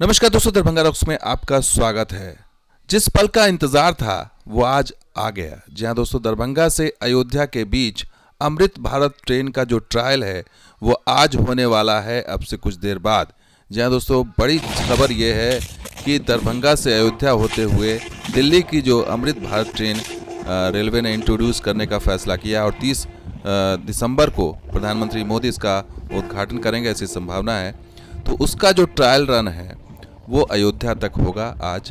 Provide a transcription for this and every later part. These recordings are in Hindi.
नमस्कार दोस्तों, दरभंगा रॉक्स में आपका स्वागत है। जिस पल का इंतजार था वो आज आ गया। जी हाँ दोस्तों, दरभंगा से अयोध्या के बीच अमृत भारत ट्रेन का जो ट्रायल है वो आज होने वाला है, अब से कुछ देर बाद। जी हाँ दोस्तों, बड़ी खबर ये है कि दरभंगा से अयोध्या होते हुए दिल्ली की जो अमृत भारत ट्रेन रेलवे ने इंट्रोड्यूस करने का फैसला किया और 30 दिसंबर को प्रधानमंत्री मोदी इसका उद्घाटन करेंगे, ऐसी संभावना है। तो उसका जो ट्रायल रन है वो अयोध्या तक होगा। आज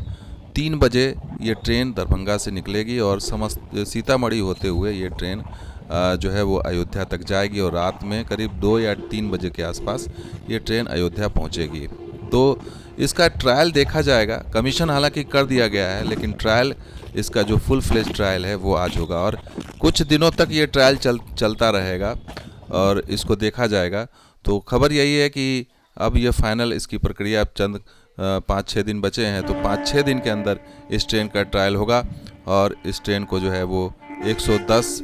3 बजे ये ट्रेन दरभंगा से निकलेगी और समस्त सीतामढ़ी होते हुए ये ट्रेन जो है वो अयोध्या तक जाएगी और रात में करीब 2 या 3 बजे के आसपास ये ट्रेन अयोध्या पहुंचेगी। तो इसका ट्रायल देखा जाएगा। कमीशन हालांकि कर दिया गया है, लेकिन ट्रायल, इसका जो फुल फ्लेज ट्रायल है वो आज होगा और कुछ दिनों तक ये ट्रायल चलता रहेगा और इसको देखा जाएगा। तो खबर यही है कि अब ये फाइनल इसकी प्रक्रिया, अब चंद 5-6 दिन बचे हैं, तो 5-6 दिन के अंदर इस ट्रेन का ट्रायल होगा और इस ट्रेन को जो है वो 110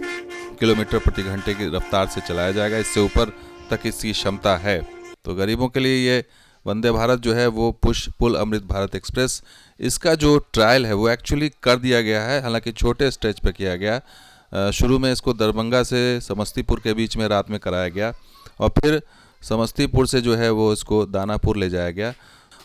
किलोमीटर प्रति घंटे की रफ्तार से चलाया जाएगा। इससे ऊपर तक इसकी क्षमता है। तो गरीबों के लिए ये वंदे भारत जो है वो पुल अमृत भारत एक्सप्रेस, इसका जो ट्रायल है वो एक्चुअली कर दिया गया है, हालांकि छोटे स्टेज पर किया गया। शुरू में इसको दरभंगा से समस्तीपुर के बीच में रात में कराया गया और फिर समस्तीपुर से जो है वो इसको दानापुर ले जाया गया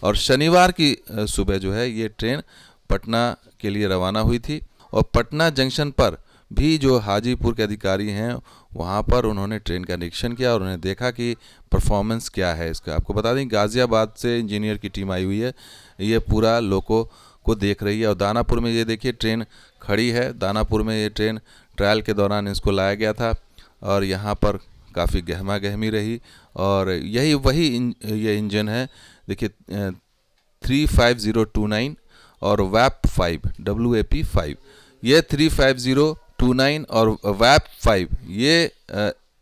और शनिवार की सुबह जो है ये ट्रेन पटना के लिए रवाना हुई थी। और पटना जंक्शन पर भी जो हाजीपुर के अधिकारी हैं वहाँ पर उन्होंने ट्रेन का निरीक्षण किया और उन्होंने देखा कि परफॉर्मेंस क्या है इसका। आपको बता दें, गाज़ियाबाद से इंजीनियर की टीम आई हुई है, ये पूरा लोगों को देख रही है। और दानापुर में ये देखिए ट्रेन खड़ी है। दानापुर में ये ट्रेन ट्रायल के दौरान इसको लाया गया था और यहाँ पर काफ़ी गहमा गहमी रही और वही ये इंजन है, देखिए 35029 और WAP5 ये 35029 और WAP5 ये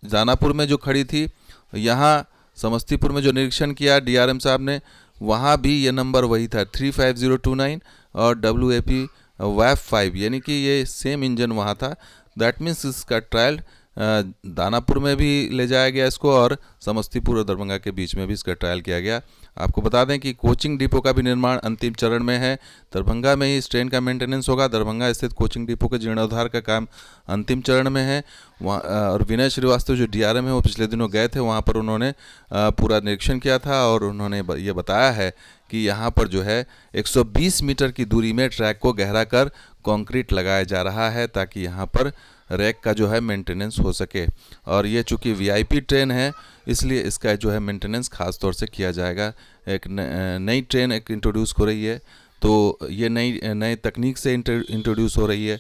दानापुर में जो खड़ी थी। यहाँ समस्तीपुर में जो निरीक्षण किया डीआरएम साहब ने, वहाँ भी ये नंबर वही था 35029 और WAP5, यानी कि ये सेम इंजन वहाँ था। दैट मीन्स इसका ट्रायल दानापुर में भी ले जाया गया इसको और समस्तीपुर और दरभंगा के बीच में भी इसका ट्रायल किया गया। आपको बता दें कि कोचिंग डिपो का भी निर्माण अंतिम चरण में है। दरभंगा में ही इस ट्रेन का मेंटेनेंस होगा। दरभंगा स्थित कोचिंग डिपो के जीर्णोद्धार का काम अंतिम चरण में है। वहाँ और विनय श्रीवास्तव जो डीआरएम है वो पिछले दिनों गए थे, वहाँ पर उन्होंने पूरा निरीक्षण किया था और उन्होंने ये बताया है कि यहाँ पर जो है 120 मीटर की दूरी में ट्रैक को गहरा कर कंक्रीट लगाया जा रहा है ताकि यहाँ पर रैक का जो है मेंटेनेंस हो सके। और ये चूँकि वीआईपी ट्रेन है इसलिए इसका जो है मेंटेनेंस खास तौर से किया जाएगा। एक नई ट्रेन एक इंट्रोड्यूस हो रही है, तो ये नई तकनीक से इंट्रोड्यूस हो रही है।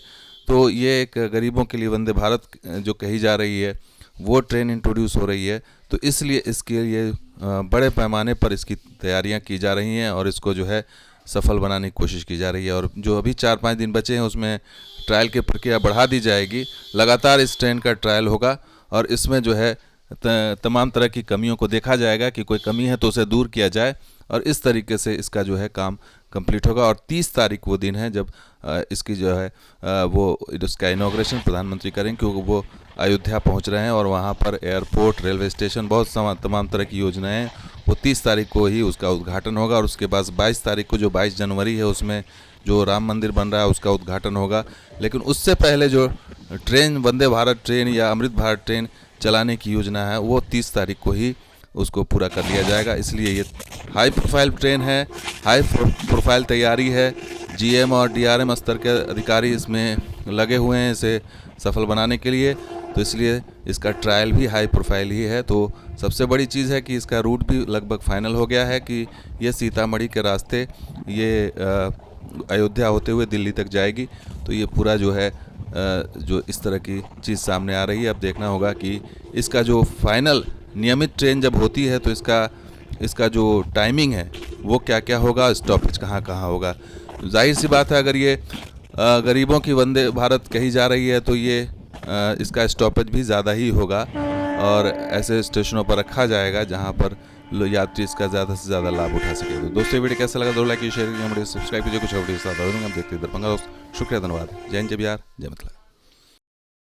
तो ये एक गरीबों के लिए वंदे भारत जो कही जा रही है वो ट्रेन इंट्रोड्यूस हो रही है। तो इसलिए इसके लिए बड़े पैमाने पर इसकी तैयारियां की जा रही हैं और इसको जो है सफल बनाने की कोशिश की जा रही है। और जो अभी 4-5 दिन बचे हैं उसमें ट्रायल की प्रक्रिया बढ़ा दी जाएगी। लगातार इस ट्रेन का ट्रायल होगा और इसमें जो है तमाम तरह की कमियों को देखा जाएगा कि कोई कमी है तो उसे दूर किया जाए और इस तरीके से इसका जो है काम कंप्लीट होगा। और 30 तारीख वो दिन है जब इसकी जो है वो इसका इनॉग्रेशन प्रधानमंत्री करेंगे, क्योंकि वो अयोध्या पहुंच रहे हैं और वहां पर एयरपोर्ट, रेलवे स्टेशन, बहुत तमाम तरह की योजनाएं, वो 30 तारीख को ही उसका उद्घाटन होगा। और उसके बाद 22 तारीख को, जो 22 जनवरी है, उसमें जो राम मंदिर बन रहा है उसका उद्घाटन होगा। लेकिन उससे पहले जो ट्रेन, वंदे भारत ट्रेन या अमृत भारत ट्रेन चलाने की योजना है वो 30 तारीख को ही उसको पूरा कर लिया जाएगा। इसलिए ये हाई प्रोफाइल ट्रेन है, हाई प्रोफाइल तैयारी है। जीएम और डीआरएम स्तर के अधिकारी इसमें लगे हुए हैं इसे सफल बनाने के लिए। तो इसलिए इसका ट्रायल भी हाई प्रोफाइल ही है। तो सबसे बड़ी चीज़ है कि इसका रूट भी लगभग फाइनल हो गया है कि ये सीतामढ़ी के रास्ते ये अयोध्या होते हुए दिल्ली तक जाएगी। तो ये पूरा जो है जो इस तरह की चीज़ सामने आ रही है। अब देखना होगा कि इसका जो फाइनल नियमित ट्रेन जब होती है तो इसका जो टाइमिंग है वो क्या क्या होगा, स्टॉपेज कहाँ कहाँ होगा। जाहिर सी बात है, अगर ये गरीबों की वंदे भारत कही जा रही है तो ये इसका स्टॉपेज भी ज़्यादा ही होगा और ऐसे स्टेशनों पर रखा जाएगा जहाँ पर यात्री इसका ज़्यादा से ज़्यादा लाभ उठा सके। तो दोस्तों, वीडियो कैसा लगा, 2 लाइक शेयर कीजिए, सब्सक्राइब कीजिए। कुछ वीडियो साथ हम देखते हैं दरभंगा। शुक्रिया, धन्यवाद। जय हिंद, जय बिहार, जय मतलब।